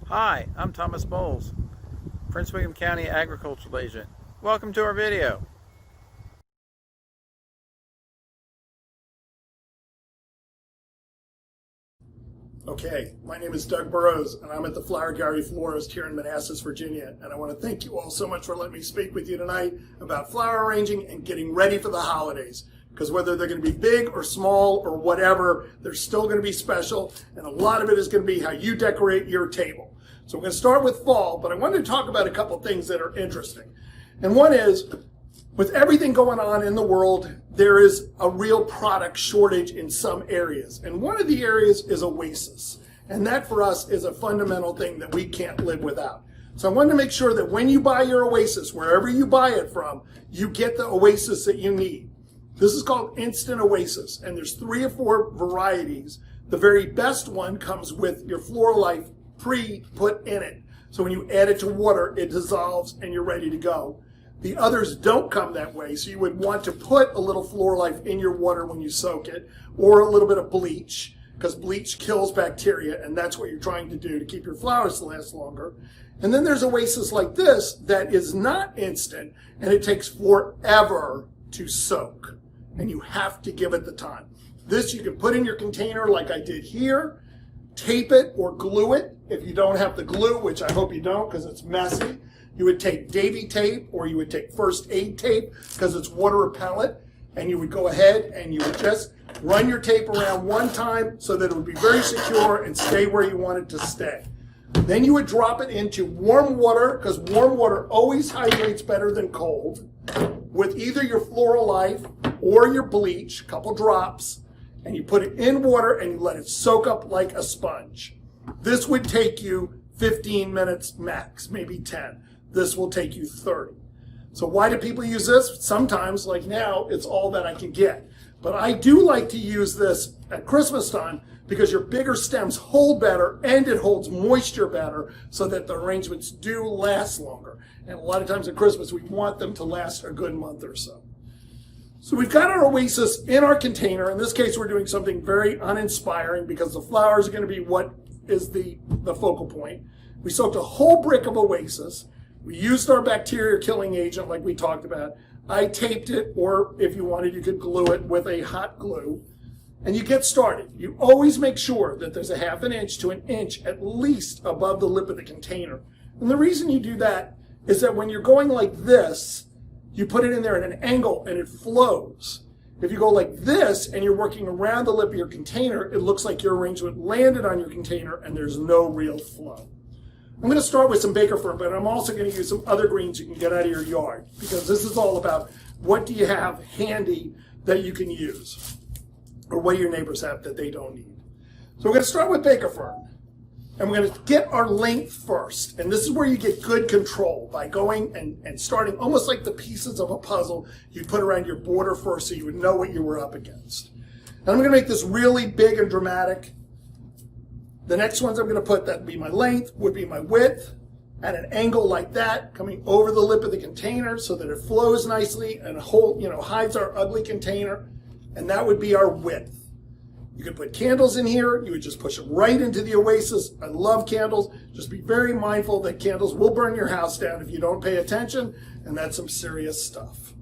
Hi, I'm Thomas Bowles, Prince William County Agricultural Agent. Welcome to our video. Okay, my name is Doug Burrows, and I'm at the Flower Gallery Florist here in Manassas, Virginia, and I want to thank you all so much for letting me speak with you tonight about flower arranging and getting ready for the holidays. Because whether they're going to be big or small or whatever, they're still going to be special, and a lot of it is going to be how you decorate your table. So we're going to start with fall, but I wanted to talk about a couple things that are interesting. And one is, with everything going on in the world, there is a real product shortage in some areas. And one of the areas is oasis. And that for us is a fundamental thing that we can't live without. So I wanted to make sure that when you buy your oasis, wherever you buy it from, you get the oasis that you need. This is called Instant Oasis, and there's 3 or 4 varieties. The very best one comes with your Floral Life pre-put in it. So when you add it to water, it dissolves and you're ready to go. The others don't come that way, so you would want to put a little Floral Life in your water when you soak it, or a little bit of bleach, because bleach kills bacteria, and that's what you're trying to do to keep your flowers to last longer. And then there's Oasis like this that is not instant, and it takes forever to soak, and you have to give it the time. This you can put in your container like I did here, tape it or glue it if you don't have the glue, which I hope you don't because it's messy. You would take Davy tape or you would take first aid tape because it's water repellent, and you would go ahead and you would just run your tape around one time so that it would be very secure and stay where you want it to stay. Then you would drop it into warm water, because warm water always hydrates better than cold, with either your Floral Life or your bleach, a couple drops, and you put it in water and you let it soak up like a sponge. This would take you 15 minutes max, maybe 10. This will take you 30. So why do people use this? Sometimes, like now, it's all that I can get. But I do like to use this at Christmas time because your bigger stems hold better and it holds moisture better so that the arrangements do last longer. And a lot of times at Christmas, we want them to last a good month or so. So we've got our oasis in our container. In this case, we're doing something very uninspiring because the flowers are going to be what is the focal point. We soaked a whole brick of oasis. We used our bacteria killing agent like we talked about. I taped it, or if you wanted, you could glue it with a hot glue. And you get started. You always make sure that there's a 1/2 inch to 1 inch at least above the lip of the container. And the reason you do that is that when you're going like this, you put it in there at an angle and it flows. If you go like this and you're working around the lip of your container, it looks like your arrangement landed on your container and there's no real flow. I'm going to start with some Baker Fern, but I'm also going to use some other greens you can get out of your yard, because this is all about what do you have handy that you can use, or what do your neighbors have that they don't need. So we're going to start with Baker Fern, and we're going to get our length first. And this is where you get good control, by going and starting almost like the pieces of a puzzle you'd put around your border first so you would know what you were up against. And I'm going to make this really big and dramatic. The next ones I'm going to put, that would be my length, would be my width, at an angle like that, coming over the lip of the container so that it flows nicely and hides our ugly container. And that would be our width. You could put candles in here. You would just push them right into the oasis. I love candles. Just be very mindful that candles will burn your house down if you don't pay attention, and that's some serious stuff.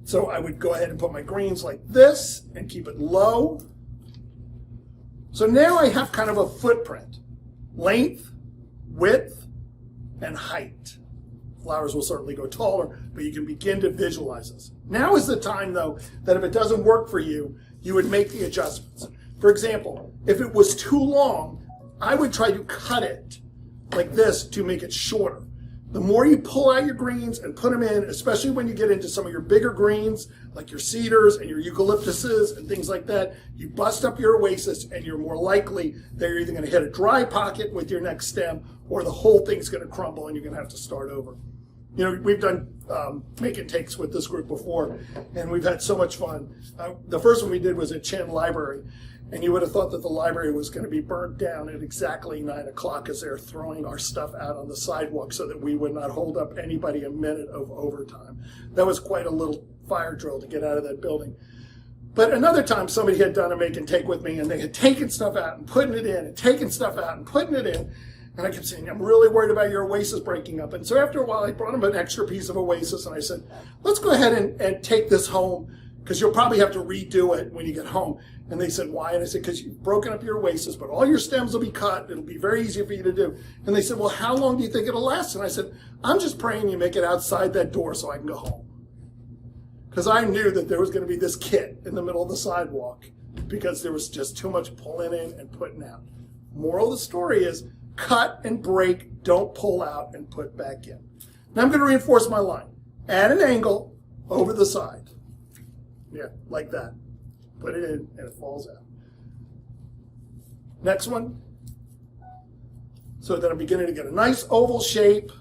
So I would go ahead and put my greens like this and keep it low. So now I have kind of a footprint: length, width, and height. Flowers will certainly go taller, but you can begin to visualize this. Now is the time, though, that if it doesn't work for you, you would make the adjustments. For example, if it was too long, I would try to cut it like this to make it shorter. The more you pull out your greens and put them in, especially when you get into some of your bigger greens, like your cedars and your eucalyptuses and things like that, you bust up your oasis and you're more likely that you're either going to hit a dry pocket with your next stem, or the whole thing's going to crumble and you're going to have to start over. You know, we've done make and takes with this group before, and we've had so much fun. The first one we did was at Chin Library, and you would have thought that the library was going to be burnt down at exactly 9 o'clock as they're throwing our stuff out on the sidewalk so that we would not hold up anybody a minute of overtime. That was quite a little fire drill to get out of that building. But another time somebody had done a make and take with me, and they had taken stuff out and putting it in and taken stuff out and putting it in. And I kept saying, I'm really worried about your oasis breaking up. And so after a while, I brought him an extra piece of oasis, and I said, let's go ahead and take this home, because you'll probably have to redo it when you get home. And they said, why? And I said, because you've broken up your oasis, but all your stems will be cut. It'll be very easy for you to do. And they said, well, how long do you think it'll last? And I said, I'm just praying you make it outside that door so I can go home. Because I knew that there was going to be this kit in the middle of the sidewalk because there was just too much pulling in and putting out. Moral of the story is cut and break, don't pull out and put back in. Now I'm going to reinforce my line. Add an angle over the side. Yeah, like that. Put it in and it falls out. Next one. So that I'm beginning to get a nice oval shape.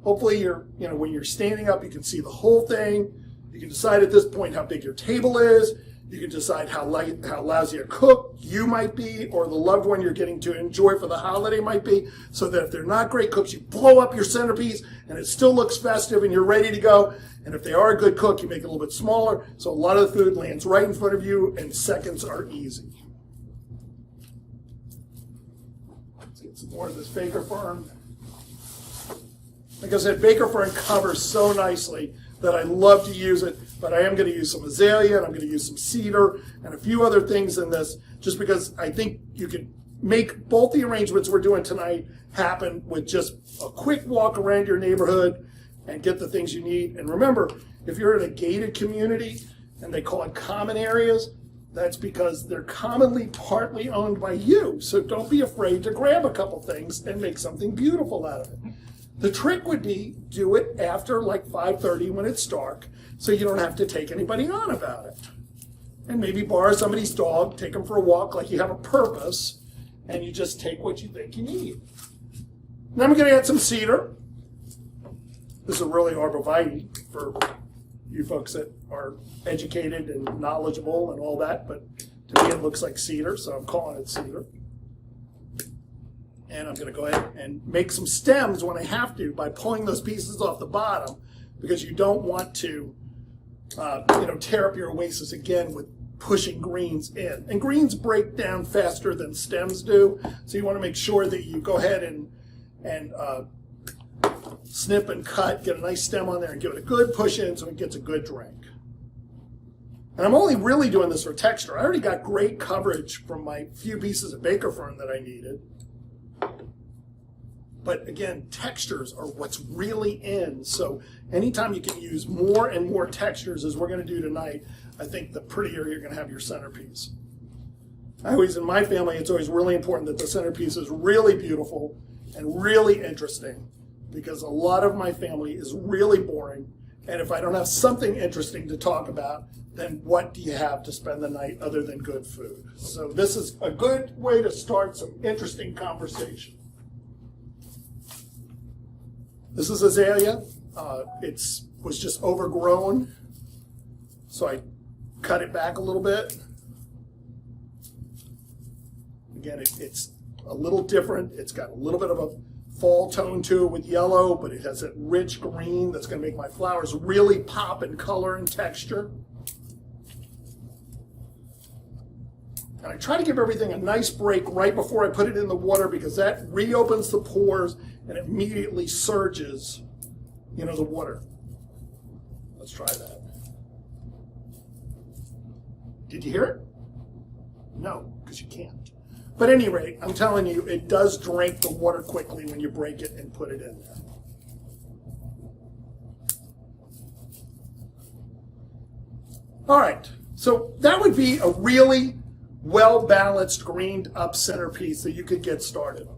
Hopefully when you're standing up, you can see the whole thing. You can decide at this point how big your table is. You can decide how lousy a cook you might be, or the loved one you're getting to enjoy for the holiday might be, so that if they're not great cooks, you blow up your centerpiece and it still looks festive and you're ready to go. And if they are a good cook, you make it a little bit smaller, so a lot of the food lands right in front of you and seconds are easy. Let's get some more of this baker fern. Like I said, baker fern covers so nicely that I love to use it, but I am going to use some azalea, and I'm going to use some cedar, and a few other things in this, just because I think you can make both the arrangements we're doing tonight happen with just a quick walk around your neighborhood and get the things you need. And remember, if you're in a gated community and they call it common areas, that's because they're commonly partly owned by you. So don't be afraid to grab a couple things and make something beautiful out of it. The trick would be do it after like 5:30 when it's dark, so you don't have to take anybody on about it. And maybe borrow somebody's dog, take them for a walk like you have a purpose, and you just take what you think you need. Now I'm going to add some cedar. This is a really arborvitae for you folks that are educated and knowledgeable and all that, but to me it looks like cedar, so I'm calling it cedar. And I'm going to go ahead and make some stems when I have to by pulling those pieces off the bottom, because you don't want to tear up your oasis again with pushing greens in. And greens break down faster than stems do, so you want to make sure that you go ahead and snip and cut, get a nice stem on there and give it a good push in so it gets a good drink. And I'm only really doing this for texture. I already got great coverage from my few pieces of baker fern that I needed. But again, textures are what's really in. So anytime you can use more and more textures, as we're going to do tonight, I think the prettier you're going to have your centerpiece. In my family, it's always really important that the centerpiece is really beautiful and really interesting, because a lot of my family is really boring. And if I don't have something interesting to talk about, then what do you have to spend the night other than good food? So this is a good way to start some interesting conversation. This is azalea. It was just overgrown, so I cut it back a little bit. Again, it's a little different. It's got a little bit of a fall tone to it with yellow, but it has that rich green that's going to make my flowers really pop in color and texture. And I try to give everything a nice break right before I put it in the water, because that reopens the pores and immediately surges, the water. Let's try that. Did you hear it? No, because you can't. But at any rate, I'm telling you, it does drink the water quickly when you break it and put it in there. All right, so that would be a really well-balanced, greened up centerpiece that you could get started on.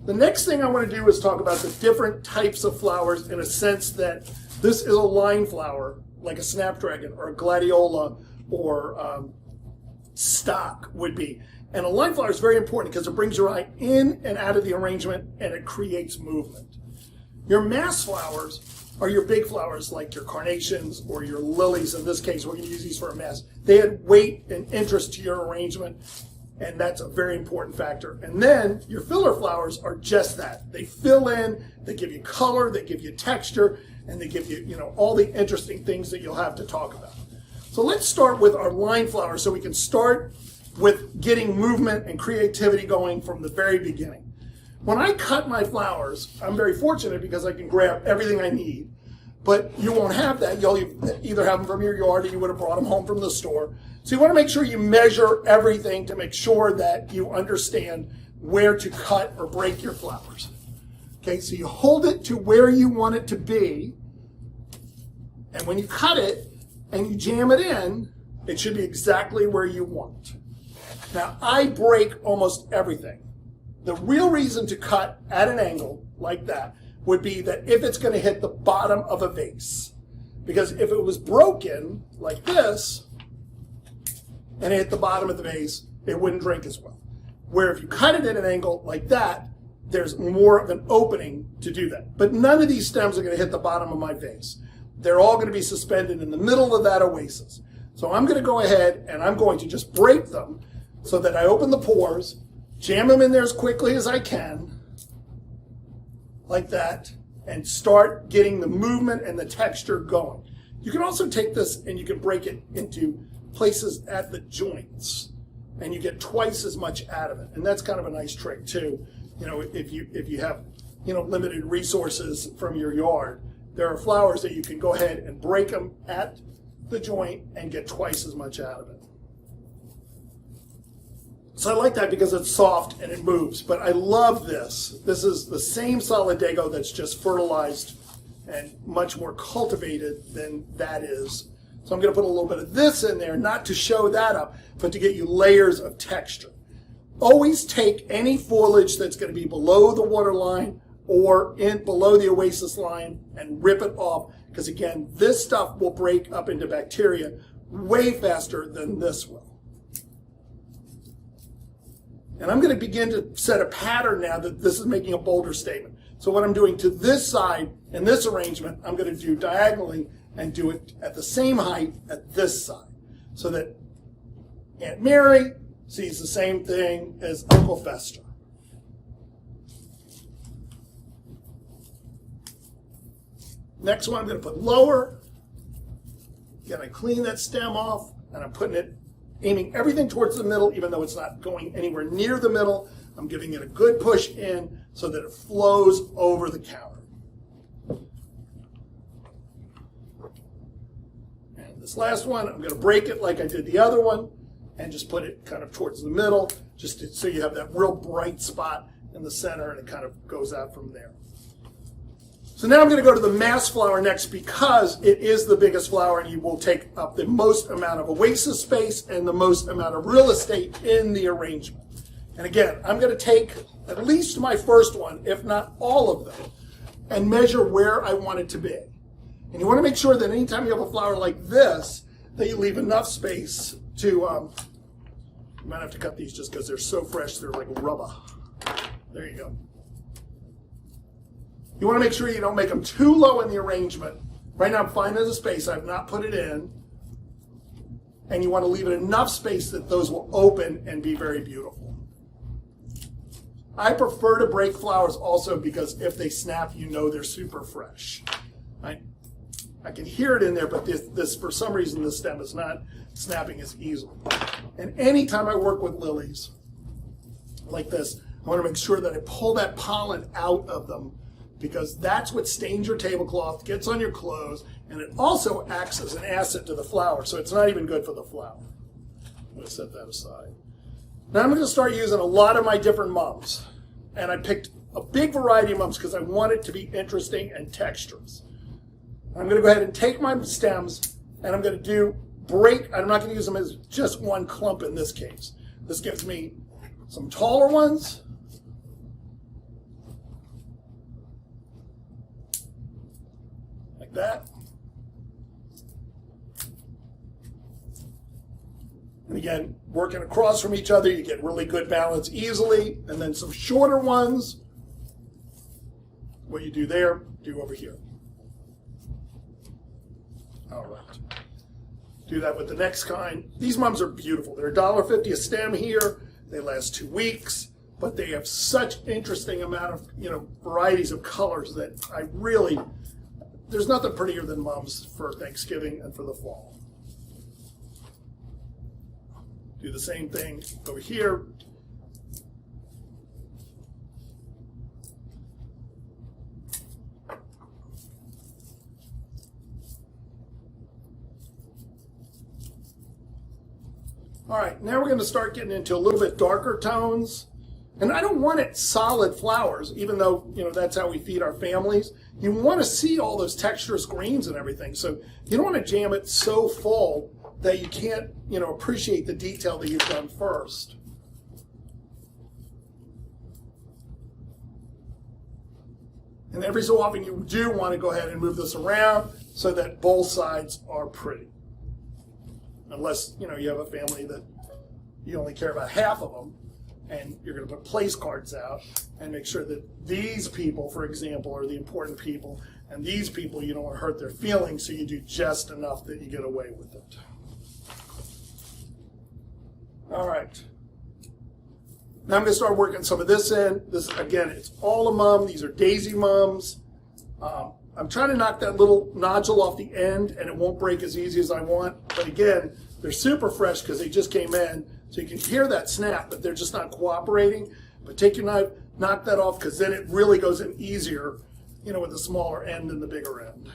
The next thing I want to do is talk about the different types of flowers, in a sense that this is a line flower, like a snapdragon or a gladiola or stock would be. And a line flower is very important because it brings your eye in and out of the arrangement, and it creates movement. Your mass flowers are your big flowers, like your carnations or your lilies. In this case, we're going to use these for a mass. They add weight and interest to your arrangement, and that's a very important factor. And then your filler flowers are just that. They fill in, they give you color, they give you texture, and they give you, all the interesting things that you'll have to talk about. So let's start with our line flowers so we can start with getting movement and creativity going from the very beginning. When I cut my flowers, I'm very fortunate because I can grab everything I need, but you won't have that. You'll either have them from your yard or you would have brought them home from the store. So you want to make sure you measure everything to make sure that you understand where to cut or break your flowers. Okay, so you hold it to where you want it to be, and when you cut it and you jam it in, it should be exactly where you want. Now, I break almost everything. The real reason to cut at an angle like that would be that if it's going to hit the bottom of a vase. Because if it was broken like this, and it hit the bottom of the vase, it wouldn't drink as well. Where if you cut it at an angle like that, there's more of an opening to do that. But none of these stems are going to hit the bottom of my vase. They're all going to be suspended in the middle of that oasis. So I'm going to go ahead and I'm going to just break them so that I open the pores, jam them in there as quickly as I can, like that, and start getting the movement and the texture going. You can also take this and you can break it into places at the joints, and you get twice as much out of it. And that's kind of a nice trick too. You know, if you have, you know, limited resources from your yard, there are flowers that you can go ahead and break them at the joint and get twice as much out of it. So I like that because it's soft and it moves, but I love this. This is the same Solidago that's just fertilized and much more cultivated than that is. So I'm going to put a little bit of this in there, not to show that up, but to get you layers of texture. Always take any foliage that's going to be below the water line or below the oasis line and rip it off, because again, this stuff will break up into bacteria way faster than this will. And I'm going to begin to set a pattern now that this is making a bolder statement. So what I'm doing to this side in this arrangement, I'm going to do diagonally and do it at the same height at this side, so that Aunt Mary sees the same thing as Uncle Fester. Next one I'm going to put lower. Again, I clean that stem off, and I'm putting it, aiming everything towards the middle, even though it's not going anywhere near the middle. I'm giving it a good push in so that it flows over the counter. And this last one, I'm going to break it like I did the other one and just put it kind of towards the middle, just so you have that real bright spot in the center, and it kind of goes out from there. So now I'm going to go to the mass flower next, because it is the biggest flower and you will take up the most amount of oasis space and the most amount of real estate in the arrangement. And again, I'm going to take at least my first one, if not all of them, and measure where I want it to be. And you want to make sure that anytime you have a flower like this, that you leave enough space to, you might have to cut these just because they're so fresh, they're like rubber. There you go. You want to make sure you don't make them too low in the arrangement. Right now I'm finding the space, I've not put it in. And you want to leave it enough space that those will open and be very beautiful. I prefer to break flowers also because if they snap, you know they're super fresh. I can hear it in there, but this for some reason the stem is not snapping as easily. And anytime I work with lilies like this, I want to make sure that I pull that pollen out of them, because that's what stains your tablecloth, gets on your clothes, and it also acts as an acid to the flower, so it's not even good for the flower. I'm going to set that aside. Now I'm going to start using a lot of my different mums, and I picked a big variety of mums because I want it to be interesting and texturous. I'm going to go ahead and take my stems, and I'm going to I'm not going to use them as just one clump in this case. This gives me some taller ones, that. And again, working across from each other, you get really good balance easily. And then some shorter ones, what you do there, do over here. All right. Do that with the next kind. These mums are beautiful. They're $1.50 a stem here. They last 2 weeks, but they have such interesting amount of, varieties of colors that there's nothing prettier than mums for Thanksgiving and for the fall. Do the same thing over here. All right, now we're going to start getting into a little bit darker tones. And I don't want it solid flowers, even though, that's how we feed our families. You want to see all those texturous greens and everything. So you don't want to jam it so full that you can't, appreciate the detail that you've done first. And every so often you do want to go ahead and move this around so that both sides are pretty. Unless, you have a family that you only care about half of them, and you're going to put place cards out and make sure that these people, for example, are the important people, and these people, you don't want to hurt their feelings, so you do just enough that you get away with it. All right. Now I'm going to start working some of this in. This, again, it's all a mum. These are daisy mums. I'm trying to knock that little nodule off the end, and it won't break as easy as I want. But again, they're super fresh because they just came in, so you can hear that snap, but they're just not cooperating. But take your knife, knock that off, because then it really goes in easier, with the smaller end than the bigger end.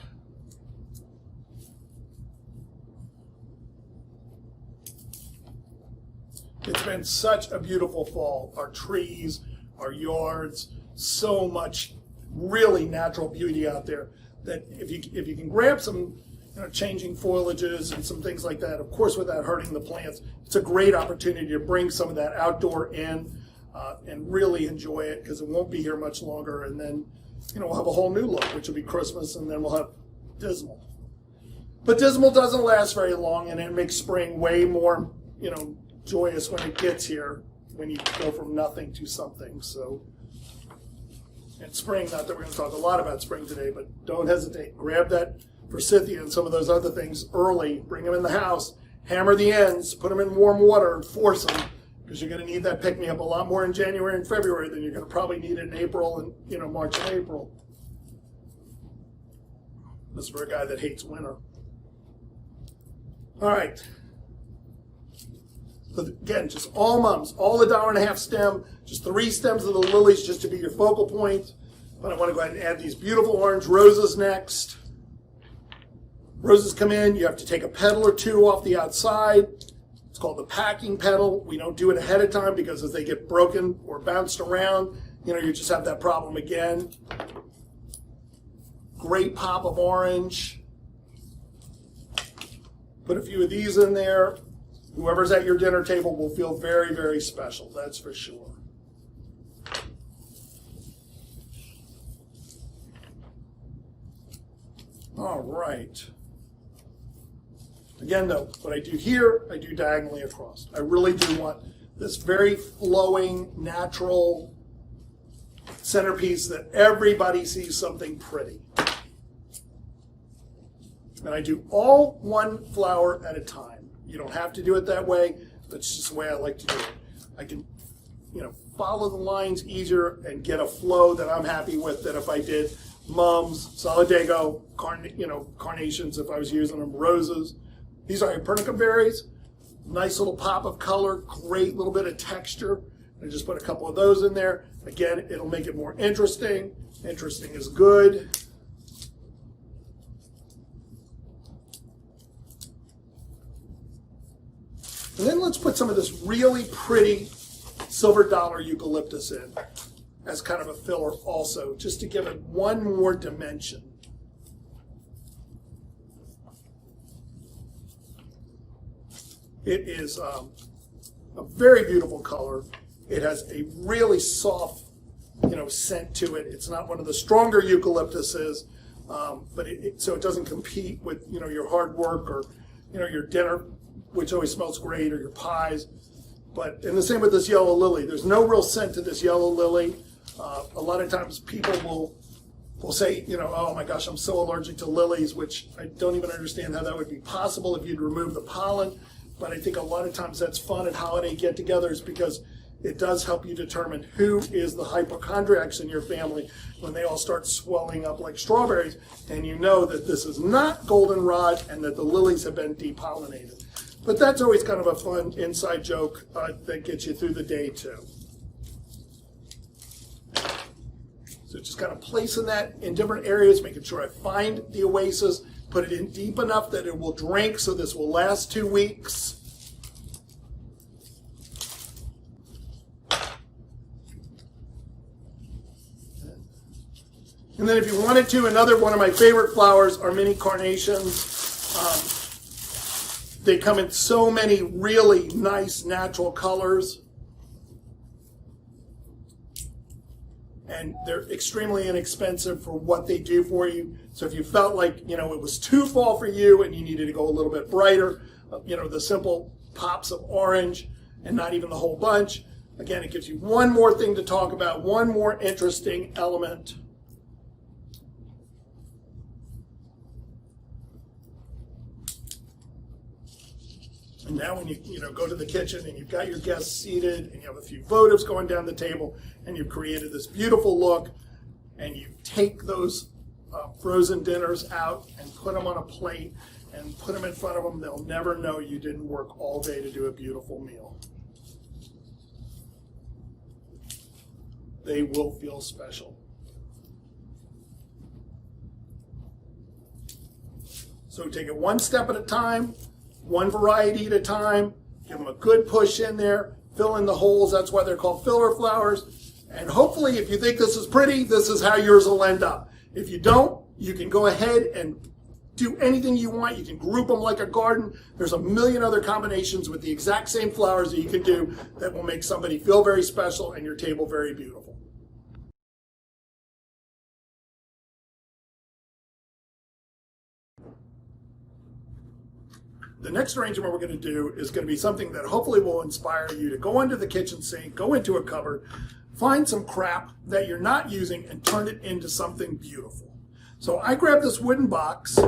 It's been such a beautiful fall. Our trees, our yards, so much really natural beauty out there that if you can grab some changing foliages and some things like that, of course without hurting the plants, it's a great opportunity to bring some of that outdoor in and really enjoy it, because it won't be here much longer, and then we'll have a whole new look, which will be Christmas, and then we'll have dismal. But dismal doesn't last very long, and it makes spring way more joyous when it gets here, when you go from nothing to something. So, and spring, not that we're going to talk a lot about spring today, but don't hesitate. Grab that forsythia and some of those other things early. Bring them in the house. Hammer the ends. Put them in warm water and force them, because you're going to need that pick-me-up a lot more in January and February than you're going to probably need it in April and March and April. This is for a guy that hates winter. All right. So again, just all mums, all the $1.50 stem, just 3 stems of the lilies just to be your focal point. But I want to go ahead and add these beautiful orange roses next. Roses come in, you have to take a petal or two off the outside. It's called the packing petal. We don't do it ahead of time because as they get broken or bounced around, you just have that problem again. Great pop of orange. Put a few of these in there. Whoever's at your dinner table will feel very, very special, that's for sure. All right. Again, though, what I do here, I do diagonally across. I really do want this very flowing, natural centerpiece that everybody sees something pretty. And I do all one flower at a time. You don't have to do it that way, but it's just the way I like to do it. I can, follow the lines easier and get a flow that I'm happy with than if I did mums, solidago, carnations if I was using them, roses. These are hypernicum berries. Nice little pop of color, great little bit of texture. I just put a couple of those in there. Again, it'll make it more interesting. Interesting is good. And then let's put some of this really pretty silver dollar eucalyptus in as kind of a filler also, just to give it one more dimension. It is a very beautiful color. It has a really soft, scent to it. It's not one of the stronger eucalyptuses, but so it doesn't compete with, your hard work or, your dinner, which always smells great, or your pies. And the same with this yellow lily. There's no real scent to this yellow lily. A lot of times people will say, oh my gosh, I'm so allergic to lilies, which I don't even understand how that would be possible if you'd remove the pollen. But I think a lot of times that's fun at holiday get-togethers, because it does help you determine who is the hypochondriacs in your family when they all start swelling up like strawberries, and you know that this is not goldenrod and that the lilies have been depollinated. But that's always kind of a fun inside joke that gets you through the day too. So just kind of placing that in different areas, making sure I find the oasis, put it in deep enough that it will drink, so this will last 2 weeks. And then if you wanted to, another one of my favorite flowers are mini carnations. They come in so many really nice natural colors. And they're extremely inexpensive for what they do for you. So if you felt like, it was too fall for you and you needed to go a little bit brighter, the simple pops of orange and not even the whole bunch. Again, it gives you one more thing to talk about, one more interesting element. And now when you go to the kitchen and you've got your guests seated and you have a few votives going down the table and you've created this beautiful look and you take those frozen dinners out and put them on a plate and put them in front of them, they'll never know you didn't work all day to do a beautiful meal. They will feel special. So take it one step at a time. One variety at a time, give them a good push in there, fill in the holes, that's why they're called filler flowers. And hopefully if you think this is pretty, this is how yours will end up. If you don't, you can go ahead and do anything you want. You can group them like a garden. There's a million other combinations with the exact same flowers that you can do that will make somebody feel very special and your table very beautiful. The next arrangement we're going to do is going to be something that hopefully will inspire you to go under the kitchen sink, go into a cupboard, find some crap that you're not using and turn it into something beautiful. So I grabbed this wooden box.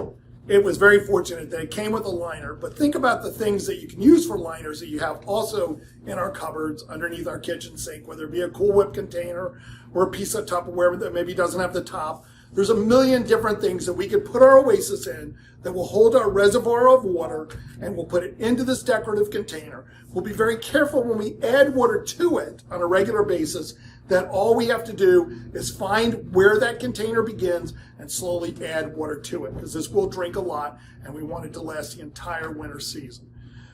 It was very fortunate that it came with a liner, but think about the things that you can use for liners that you have also in our cupboards underneath our kitchen sink, whether it be a Cool Whip container or a piece of Tupperware that maybe doesn't have the top. There's a million different things that we could put our oasis in that will hold our reservoir of water, and we'll put it into this decorative container. We'll be very careful when we add water to it on a regular basis that all we have to do is find where that container begins and slowly add water to it, because this will drink a lot and we want it to last the entire winter season.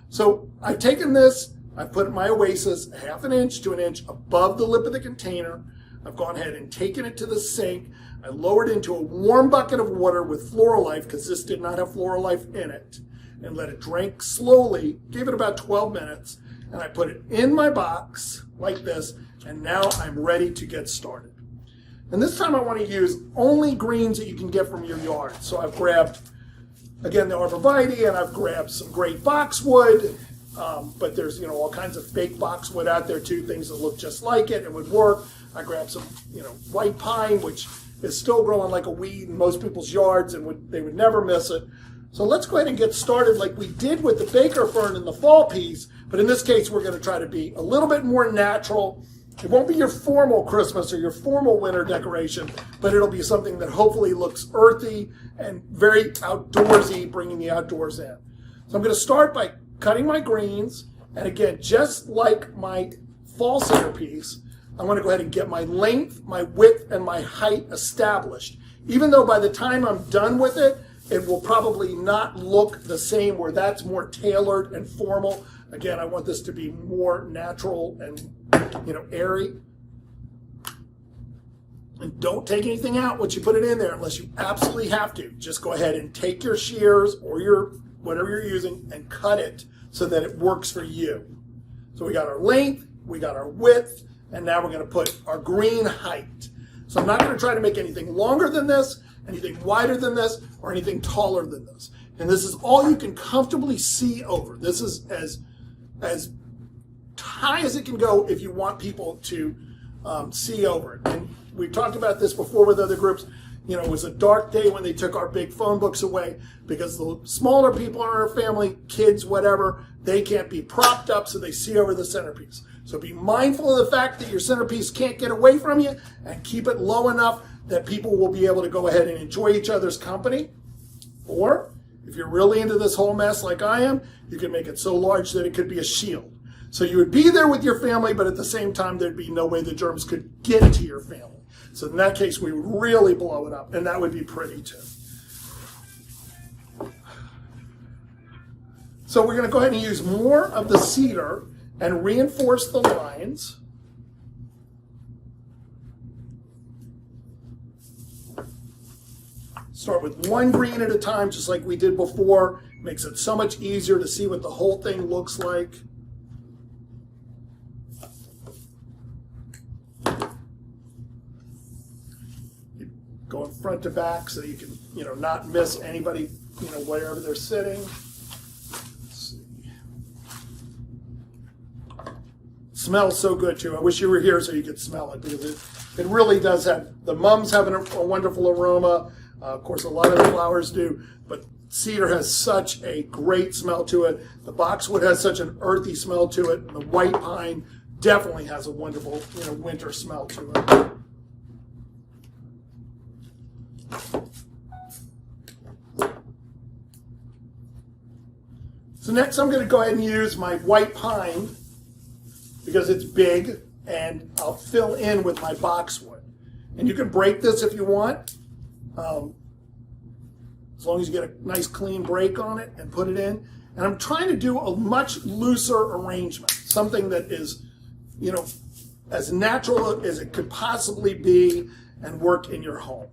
So I've taken this, I've put my oasis a half an inch to an inch above the lip of the container. I've gone ahead and taken it to the sink. I lowered it into a warm bucket of water with Floral Life, because this did not have Floral Life in it, and let it drink slowly, gave it about 12 minutes, and I put it in my box like this, and now I'm ready to get started. And this time I want to use only greens that you can get from your yard. So I've grabbed, again, the arborvitae, and I've grabbed some great boxwood, but there's all kinds of fake boxwood out there too, things that look just like it and would work. I grabbed some white pine, which is still growing like a weed in most people's yards, and they would never miss it. So let's go ahead and get started like we did with the Baker fern and the fall peas, but in this case we're going to try to be a little bit more natural. It won't be your formal Christmas or your formal winter decoration, but it'll be something that hopefully looks earthy and very outdoorsy, bringing the outdoors in. So I'm going to start by cutting my greens, and again, just like my fall centerpiece, I want to go ahead and get my length, my width, and my height established. Even though by the time I'm done with it, it will probably not look the same, where that's more tailored and formal. Again, I want this to be more natural and airy. And don't take anything out once you put it in there unless you absolutely have to. Just go ahead and take your shears or your whatever you're using and cut it so that it works for you. So we got our length, we got our width, and now we're going to put our green height. So I'm not going to try to make anything longer than this, anything wider than this, or anything taller than this. And this is all you can comfortably see over. This is as high as it can go if you want people to see over it. And we've talked about this before with other groups. It was a dark day when they took our big phone books away, because the smaller people in our family, kids, whatever, they can't be propped up so they see over the centerpiece. So be mindful of the fact that your centerpiece can't get away from you, and keep it low enough that people will be able to go ahead and enjoy each other's company. Or If you're really into this whole mess like I am, you can make it so large that it could be a shield. So you would be there with your family, but at the same time, there'd be no way the germs could get to your family. So in that case, we would really blow it up, and that would be pretty too. So we're going to go ahead and use more of the cedar and reinforce the lines. Start with one green at a time, just like we did before. Makes it so much easier to see what the whole thing looks like. Going front to back so you can, not miss anybody, wherever they're sitting. Let's see. Smells so good too. I wish you were here so you could smell it, because it really does have, the mums have a wonderful aroma. Of course, a lot of the flowers do, but cedar has such a great smell to it. The boxwood has such an earthy smell to it, and the white pine definitely has a wonderful, winter smell to it. So next I'm going to go ahead and use my white pine because it's big, and I'll fill in with my boxwood. And you can break this if you want, as long as you get a nice clean break on it and put it in. And I'm trying to do a much looser arrangement, something that is, as natural as it could possibly be and work in your home.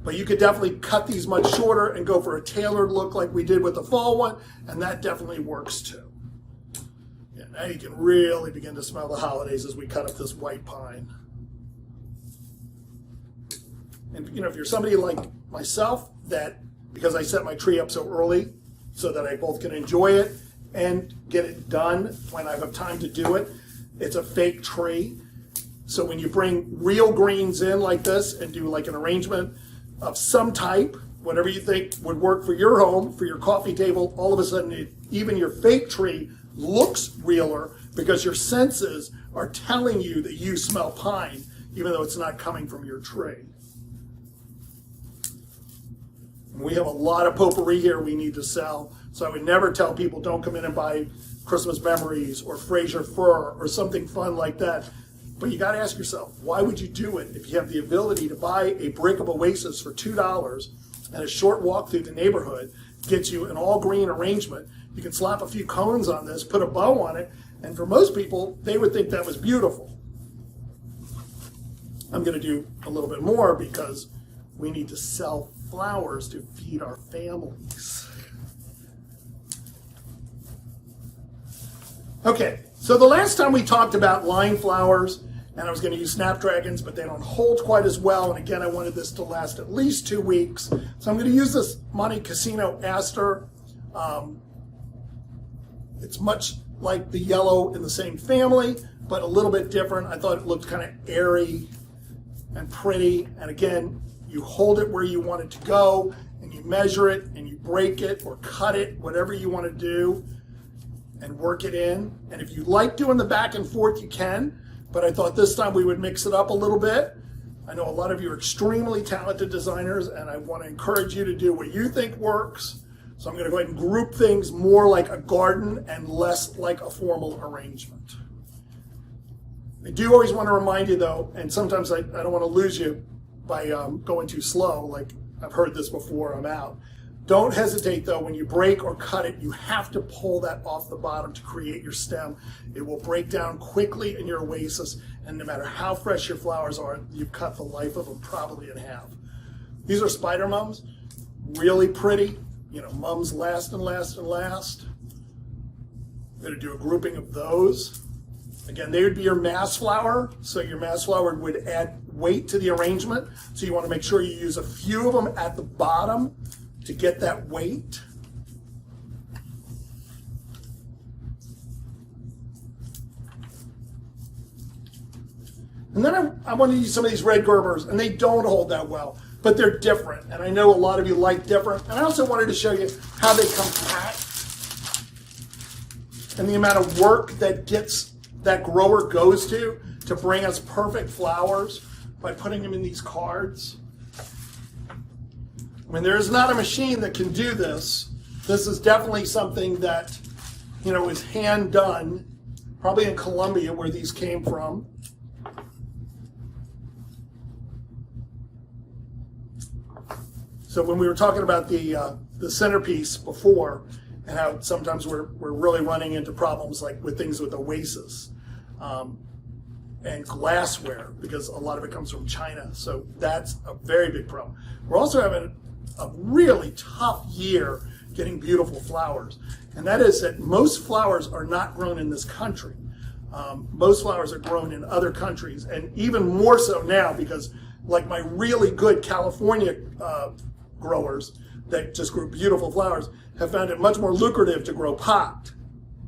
But you could definitely cut these much shorter and go for a tailored look like we did with the fall one, and that definitely works too. Yeah, now you can really begin to smell the holidays as we cut up this white pine. And if you're somebody like myself, that because I set my tree up so early so that I both can enjoy it and get it done when I have time to do it, it's a fake tree. So when you bring real greens in like this and do like an arrangement of some type, whatever you think would work for your home, for your coffee table, all of a sudden even your fake tree looks realer because your senses are telling you that you smell pine, even though it's not coming from your tree. We have a lot of potpourri here we need to sell, so I would never tell people don't come in and buy Christmas memories or Fraser fir or something fun like that. But you got to ask yourself, why would you do it if you have the ability to buy a brick of Oasis for $2 and a short walk through the neighborhood gets you an all green arrangement? You can slap a few cones on this, put a bow on it, and for most people, they would think that was beautiful. I'm going to do a little bit more because we need to sell flowers to feed our families. Okay, so the last time we talked about line flowers, and I was going to use snapdragons, but they don't hold quite as well. And again, I wanted this to last at least 2 weeks. So I'm going to use this Monte Cassino aster. It's much like the yellow in the same family, but a little bit different. I thought it looked kind of airy and pretty. And again, you hold it where you want it to go, and you measure it, and you break it or cut it, whatever you want to do, and work it in. And if you like doing the back and forth, you can. But I thought this time we would mix it up a little bit. I know a lot of you are extremely talented designers, and I want to encourage you to do what you think works. So I'm going to go ahead and group things more like a garden and less like a formal arrangement. I do always want to remind you, though, and sometimes I don't want to lose you by going too slow, like I've heard this before, I'm out. Don't hesitate, though, when you break or cut it, you have to pull that off the bottom to create your stem. It will break down quickly in your oasis, and no matter how fresh your flowers are, you've cut the life of them probably in half. These are spider mums, really pretty. Mums last and last and last. I'm going to do a grouping of those. Again, they would be your mass flower, so your mass flower would add weight to the arrangement. So you want to make sure you use a few of them at the bottom to get that weight. And then I want to use some of these red Gerbers, and they don't hold that well, but they're different. And I know a lot of you like different. And I also wanted to show you how they compact and the amount of work that grower goes to bring us perfect flowers by putting them in these cards. I mean, there is not a machine that can do this. This is definitely something that, is hand done, probably in Colombia where these came from. So when we were talking about the centerpiece before, and how sometimes we're really running into problems like with things with oasis and glassware, because a lot of it comes from China. So that's a very big problem. We're also having a really tough year getting beautiful flowers. And that is that most flowers are not grown in this country. Most flowers are grown in other countries, and even more so now because like my really good California growers that just grew beautiful flowers have found it much more lucrative to grow pot,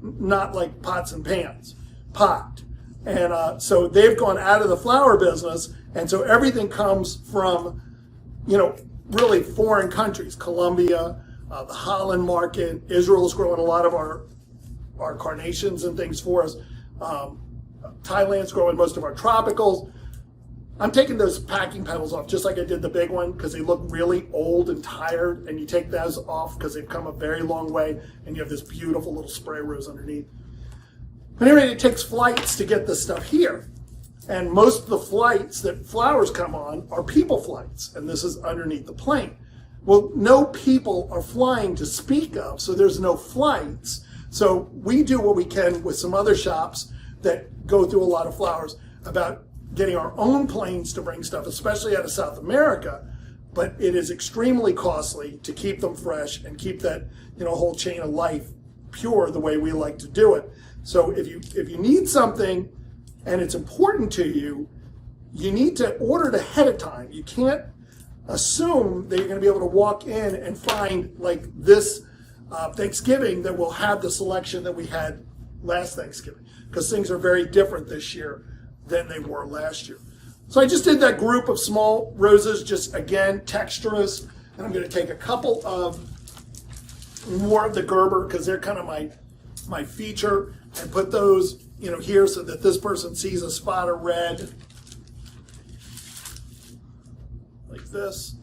not like pots and pans, pot. And so they've gone out of the flower business, and so everything comes from, really foreign countries. Colombia, the Holland market, Israel's growing a lot of our carnations and things for us. Thailand's growing most of our tropicals. I'm taking those packing petals off just like I did the big one because they look really old and tired, and you take those off because they've come a very long way, and you have this beautiful little spray rose underneath. But anyway, it takes flights to get this stuff here. And most of the flights that flowers come on are people flights, and this is underneath the plane. Well, no people are flying to speak of, so there's no flights. So we do what we can with some other shops that go through a lot of flowers about getting our own planes to bring stuff, especially out of South America, but it is extremely costly to keep them fresh and keep that whole chain of life pure the way we like to do it. So if you need something and it's important to you, you need to order it ahead of time. You can't assume that you're going to be able to walk in and find like this Thanksgiving that will have the selection that we had last Thanksgiving, because things are very different this year than they were last year. So I just did that group of small roses, just again, texturous, and I'm going to take a couple of more of the Gerber because they're kind of my feature, and put those here so that this person sees a spot of red like this.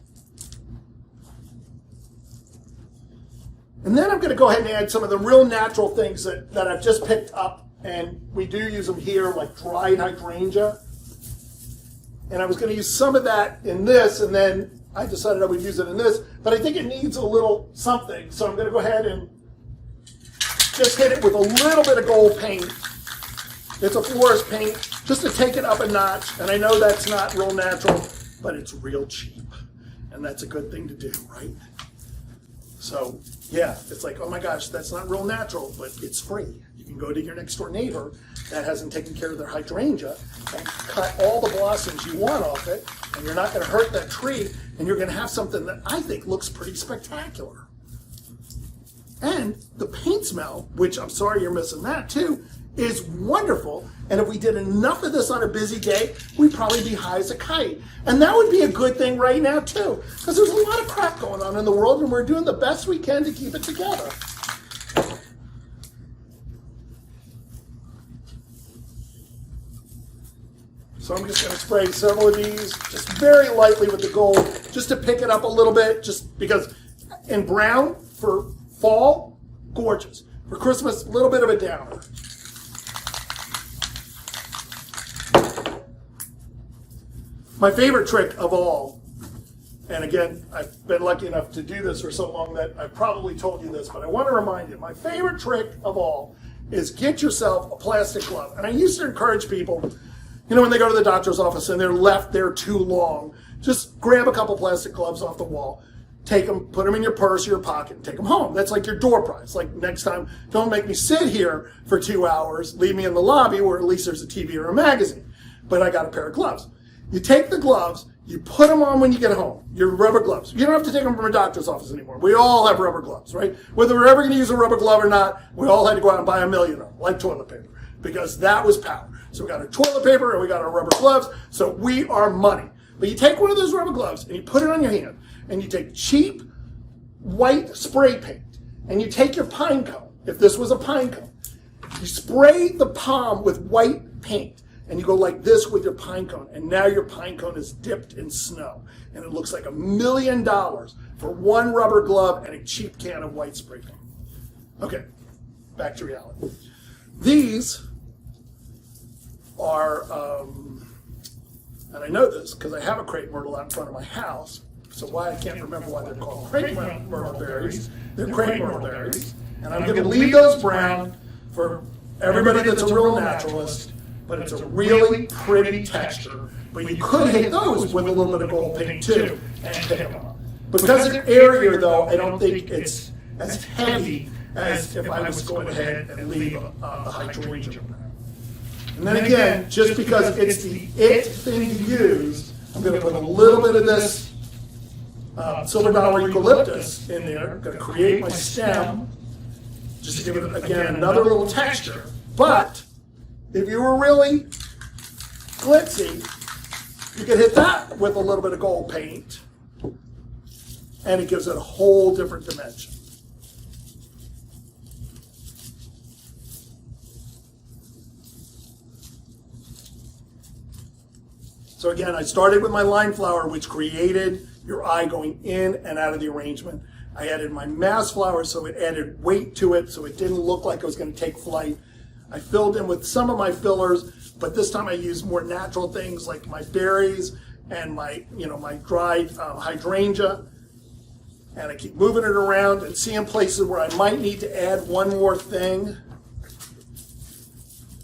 And then I'm going to go ahead and add some of the real natural things that I've just picked up, and we do use them here, like dried hydrangea. And I was going to use some of that in this, and then I decided I would use it in this, but I think it needs a little something. So I'm going to go ahead and just hit it with a little bit of gold paint. It's a florist paint, just to take it up a notch. And I know that's not real natural, but it's real cheap. And that's a good thing to do, right? So yeah, it's like, oh my gosh, that's not real natural, but it's free. You can go to your next door neighbor that hasn't taken care of their hydrangea and cut all the blossoms you want off it, and you're not going to hurt that tree, and you're going to have something that I think looks pretty spectacular. And the paint smell, which I'm sorry you're missing that too, is wonderful. And if we did enough of this on a busy day, we'd probably be high as a kite. And that would be a good thing right now too, because there's a lot of crap going on in the world, and we're doing the best we can to keep it together. So I'm just going to spray several of these, just very lightly with the gold, just to pick it up a little bit, just because in brown for fall, gorgeous. For Christmas, a little bit of a downer. My favorite trick of all, and again, I've been lucky enough to do this for so long that I've probably told you this, but I want to remind you, my favorite trick of all is get yourself a plastic glove. And I used to encourage people, when they go to the doctor's office and they're left there too long, just grab a couple plastic gloves off the wall, take them, put them in your purse or your pocket, and take them home. That's like your door prize. Like next time, don't make me sit here for 2 hours, leave me in the lobby where at least there's a TV or a magazine, but I got a pair of gloves. You take the gloves, you put them on when you get home, your rubber gloves. You don't have to take them from a doctor's office anymore. We all have rubber gloves, right? Whether we're ever going to use a rubber glove or not, we all had to go out and buy 1 million of them, like toilet paper, because that was power. So we got our toilet paper and we got our rubber gloves, so we are money. But you take one of those rubber gloves and you put it on your hand, and you take cheap white spray paint, and you take your pine cone, if this was a pine cone, you spray the palm with white paint, and you go like this with your pine cone, and now your pine cone is dipped in snow, and it looks like $1 million for one rubber glove and a cheap can of white spray paint. Okay, back to reality. These are, and I know this because I have a crepe myrtle out in front of my house, so why I can't remember why they're called crepe myrtle berries. They're crepe myrtle berries, and I'm going to leave those brown for everybody that's a real naturalist, but it's a really pretty texture. But you could hit those with a little bit of gold paint too and pick them up. Because they're airier though, I don't think it's as heavy as if I was going ahead and leave the hydrangea brown. And then again, just because it's the it thing to use, I'm going to put a little bit of this silver dollar eucalyptus in there. I'm going to create my stem, just to give it, again, another little texture. But if you were really glitzy, you could hit that with a little bit of gold paint, and it gives it a whole different dimension. So again, I started with my line flower, which created your eye going in and out of the arrangement. I added my mass flower, so it added weight to it, so it didn't look like it was going to take flight. I filled in with some of my fillers, but this time I used more natural things like my berries and my dried hydrangea. And I keep moving it around and seeing places where I might need to add one more thing.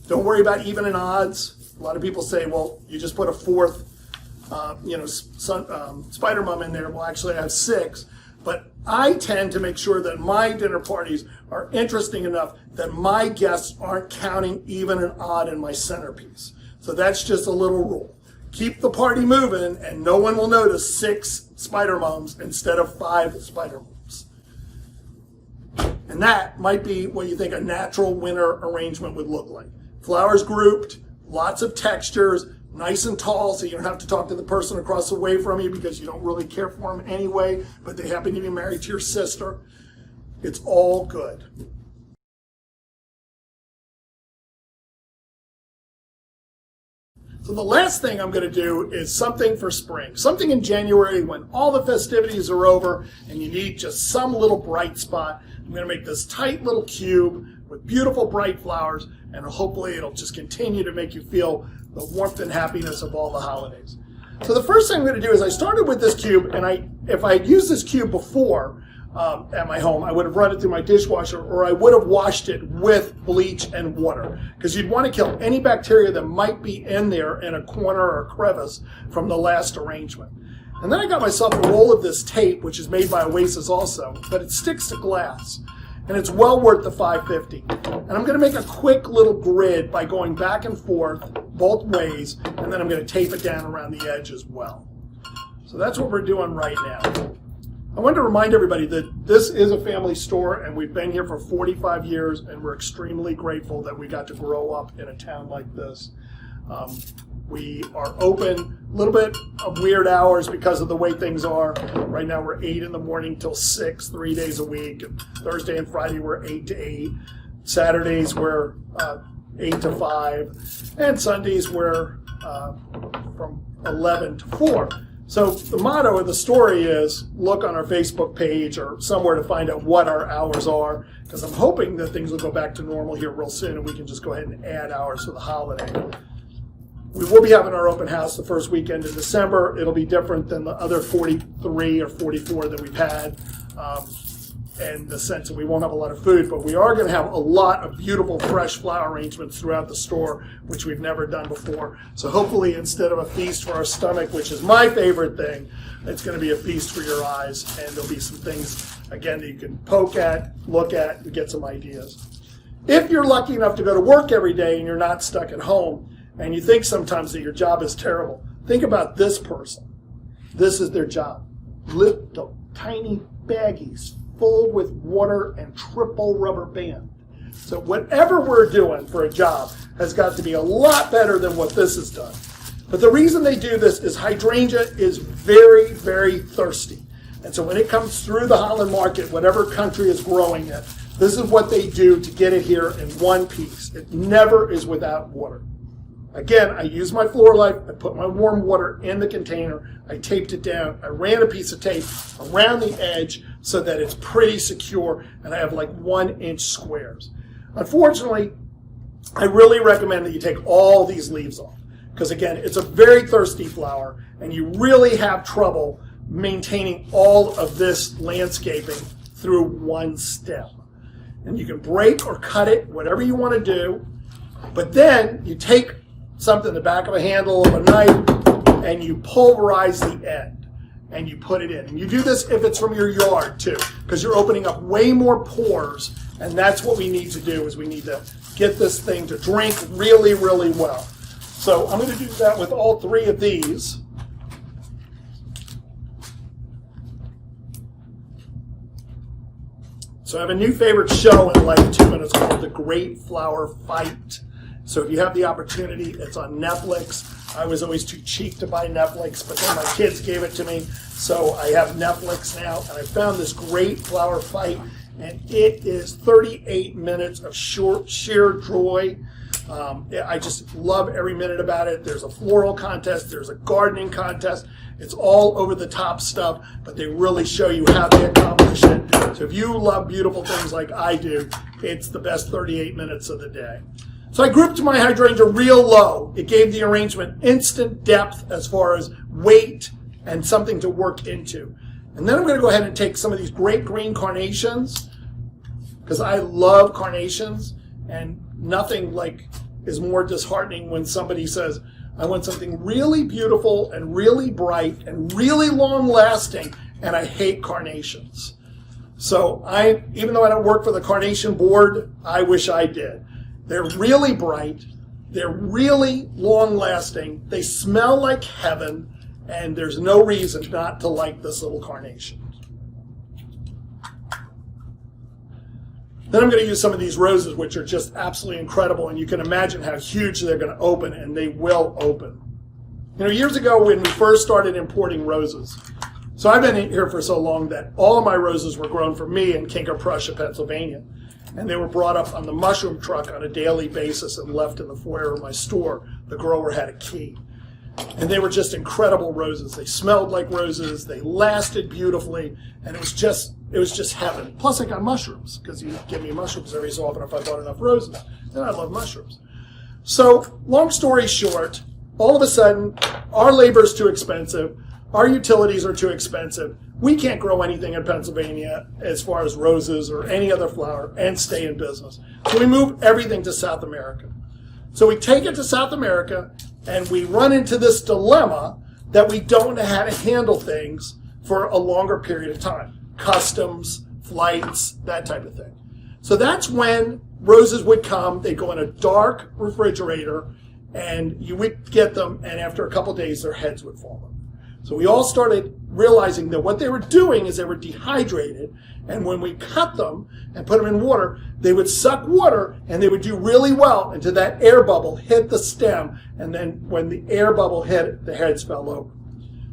Don't worry about even and odds. A lot of people say, well, you just put a fourth, spider mum in there. Well, actually, I have 6. But I tend to make sure that my dinner parties are interesting enough that my guests aren't counting even and odd in my centerpiece. So that's just a little rule. Keep the party moving, and no one will notice 6 spider mums instead of 5 spider mums. And that might be what you think a natural winter arrangement would look like. Flowers grouped, lots of textures, nice and tall, so you don't have to talk to the person across the way from you because you don't really care for them anyway, but they happen to be married to your sister. It's all good. So the last thing I'm going to do is something for spring. Something in January when all the festivities are over and you need just some little bright spot. I'm going to make this tight little cube with beautiful bright flowers, and hopefully it'll just continue to make you feel the warmth and happiness of all the holidays. So the first thing I'm going to do is I started with this cube, and if I had used this cube before at my home, I would have run it through my dishwasher, or I would have washed it with bleach and water, because you'd want to kill any bacteria that might be in there in a corner or crevice from the last arrangement. And then I got myself a roll of this tape, which is made by Oasis also, but it sticks to glass. And it's well worth the $5.50. And I'm going to make a quick little grid by going back and forth both ways, and then I'm going to tape it down around the edge as well. So that's what we're doing right now. I wanted to remind everybody that this is a family store, and we've been here for 45 years, and we're extremely grateful that we got to grow up in a town like this. We are open a little bit of weird hours because of the way things are. Right now we're 8 in the morning till 6, 3 days a week. Thursday and Friday we're 8 to 8. Saturdays we're 8 to 5. And Sundays we're from 11 to 4. So the motto of the story is look on our Facebook page or somewhere to find out what our hours are, because I'm hoping that things will go back to normal here real soon and we can just go ahead and add hours for the holiday. We will be having our open house the first weekend in December. It'll be different than the other 43 or 44 that we've had, in the sense that we won't have a lot of food, but we are going to have a lot of beautiful fresh flower arrangements throughout the store, which we've never done before. So hopefully instead of a feast for our stomach, which is my favorite thing, it's going to be a feast for your eyes, and there'll be some things, again, that you can poke at, look at, and get some ideas. If you're lucky enough to go to work every day and you're not stuck at home, and you think sometimes that your job is terrible, think about this person. This is their job. Little tiny baggies full with water and triple rubber band. So whatever we're doing for a job has got to be a lot better than what this has done. But the reason they do this is hydrangea is very, very thirsty. And so when it comes through the Holland market, whatever country is growing it, this is what they do to get it here in one piece. It never is without water. Again, I used my Floral Life. I put my warm water in the container. I taped it down. I ran a piece of tape around the edge so that it's pretty secure, and I have like 1-inch squares. Unfortunately, I really recommend that you take all these leaves off because, again, it's a very thirsty flower, and you really have trouble maintaining all of this landscaping through one stem. And you can break or cut it, whatever you want to do, but then you take something, the back of a handle of a knife, and you pulverize the end, and you put it in. And you do this if it's from your yard, too, because you're opening up way more pores, and that's what we need to do, is we need to get this thing to drink really, really well. So I'm going to do that with all 3 of these. So I have a new favorite show in life, too, and it's called The Great Flower Fight. So if you have the opportunity, it's on Netflix. I was always too cheap to buy Netflix, but then my kids gave it to me. So I have Netflix now, and I found this Great Flower Fight, and it is 38 minutes of sheer joy. I just love every minute about it. There's a floral contest. There's a gardening contest. It's all over the top stuff, but they really show you how they accomplish it. So if you love beautiful things like I do, it's the best 38 minutes of the day. So I grouped my hydrangea real low. It gave the arrangement instant depth as far as weight and something to work into. And then I'm going to go ahead and take some of these great green carnations, because I love carnations, and nothing like is more disheartening when somebody says, I want something really beautiful and really bright and really long lasting, and I hate carnations. So even though I don't work for the Carnation Board, I wish I did. They're really bright, they're really long lasting, they smell like heaven, and there's no reason not to like this little carnation. Then I'm going to use some of these roses, which are just absolutely incredible, and you can imagine how huge they're going to open, and they will open. You know, years ago when we first started importing roses, so I've been here for so long that all of my roses were grown for me in King of Prussia, Pennsylvania, and they were brought up on the mushroom truck on a daily basis and left in the foyer of my store. The grower had a key. And they were just incredible roses. They smelled like roses. They lasted beautifully. And it was just heaven. Plus I got mushrooms, because you give me mushrooms every so often if I bought enough roses. And I love mushrooms. So long story short, all of a sudden, our labor is too expensive. Our utilities are too expensive. We can't grow anything in Pennsylvania as far as roses or any other flower and stay in business. So we move everything to South America. So we take it to South America, and we run into this dilemma that we don't know how to handle things for a longer period of time. Customs, flights, that type of thing. So that's when roses would come. They'd go in a dark refrigerator, and you would get them, and after a couple of days, their heads would fall off. So we all started realizing that what they were doing is they were dehydrated, and when we cut them and put them in water, they would suck water, and they would do really well until that air bubble hit the stem, and then when the air bubble hit it, the heads fell over.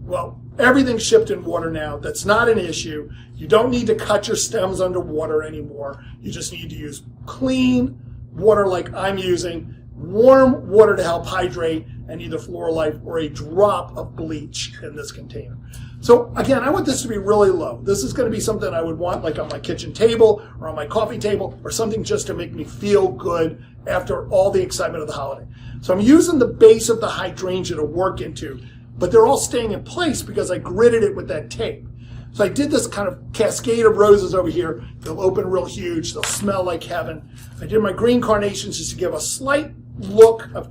Well, everything's shipped in water now. That's not an issue. You don't need to cut your stems underwater anymore. You just need to use clean water like I'm using, warm water to help hydrate, and either Floral Life or a drop of bleach in this container. So again, I want this to be really low. This is going to be something I would want like on my kitchen table or on my coffee table, or something just to make me feel good after all the excitement of the holiday. So I'm using the base of the hydrangea to work into, but they're all staying in place because I gridded it with that tape. So I did this kind of cascade of roses over here. They'll open real huge. They'll smell like heaven. I did my green carnations just to give a slight look of,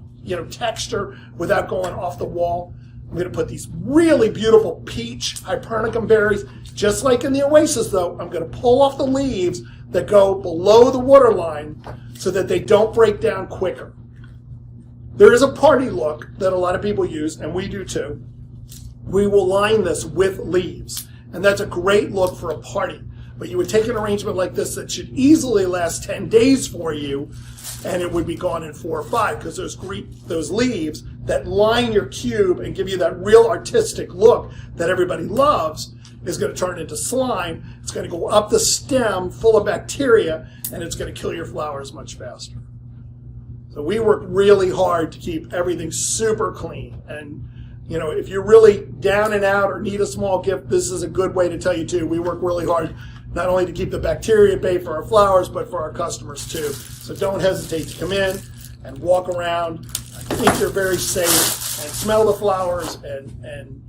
texture without going off the wall. I'm going to put these really beautiful peach hypernicum berries. Just like in the Oasis, though, I'm going to pull off the leaves that go below the waterline so that they don't break down quicker. There is a party look that a lot of people use, and we do too. We will line this with leaves, and that's a great look for a party. But you would take an arrangement like this that should easily last 10 days for you, and it would be gone in 4 or 5, because those leaves that line your cube and give you that real artistic look that everybody loves is going to turn into slime. It's going to go up the stem full of bacteria, and it's going to kill your flowers much faster. So we work really hard to keep everything super clean. And, you know, if you're really down and out or need a small gift, this is a good way to tell you too. We work really hard not only to keep the bacteria at bay for our flowers, but for our customers too. So don't hesitate to come in and walk around. I think you're very safe, and smell the flowers and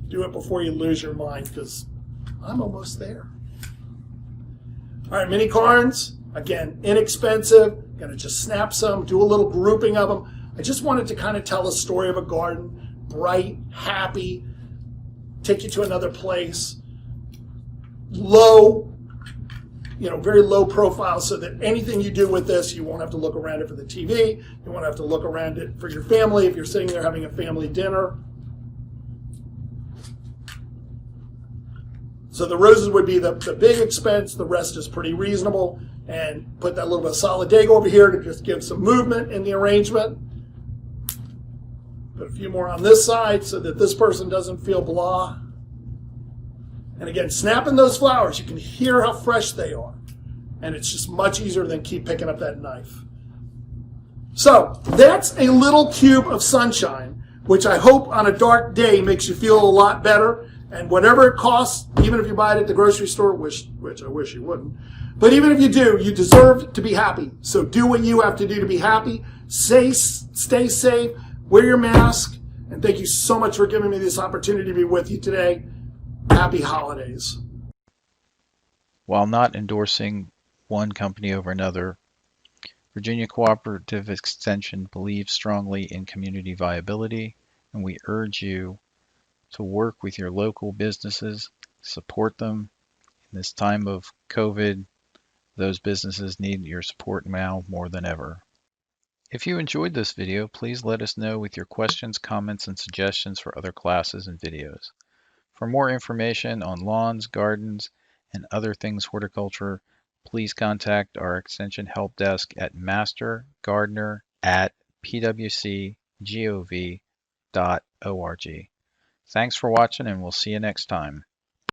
do it before you lose your mind, because I'm almost there. All right, mini carns, again, inexpensive. Gonna just snap some, do a little grouping of them. I just wanted to kind of tell a story of a garden, bright, happy, take you to another place, low, very low profile, so that anything you do with this, you won't have to look around it for the TV. You won't have to look around it for your family if you're sitting there having a family dinner. So the roses would be the big expense. The rest is pretty reasonable. And put that little bit of solidago over here to just give some movement in the arrangement. Put a few more on this side so that this person doesn't feel blah. And again, snapping those flowers, you can hear how fresh they are. And it's just much easier than keep picking up that knife. So that's a little cube of sunshine, which I hope on a dark day makes you feel a lot better. And whatever it costs, even if you buy it at the grocery store, which I wish you wouldn't, but even if you do, you deserve to be happy. So do what you have to do to be happy. Stay safe, wear your mask, and thank you so much for giving me this opportunity to be with you today. Happy holidays. While not endorsing one company over another, Virginia Cooperative Extension believes strongly in community viability, and we urge you to work with your local businesses, support them. In this time of COVID, those businesses need your support now more than ever. If you enjoyed this video, please let us know with your questions, comments, and suggestions for other classes and videos. For more information on lawns, gardens, and other things horticulture, please contact our Extension Help Desk at mastergardener@pwcgov.org. Thanks for watching, and we'll see you next time.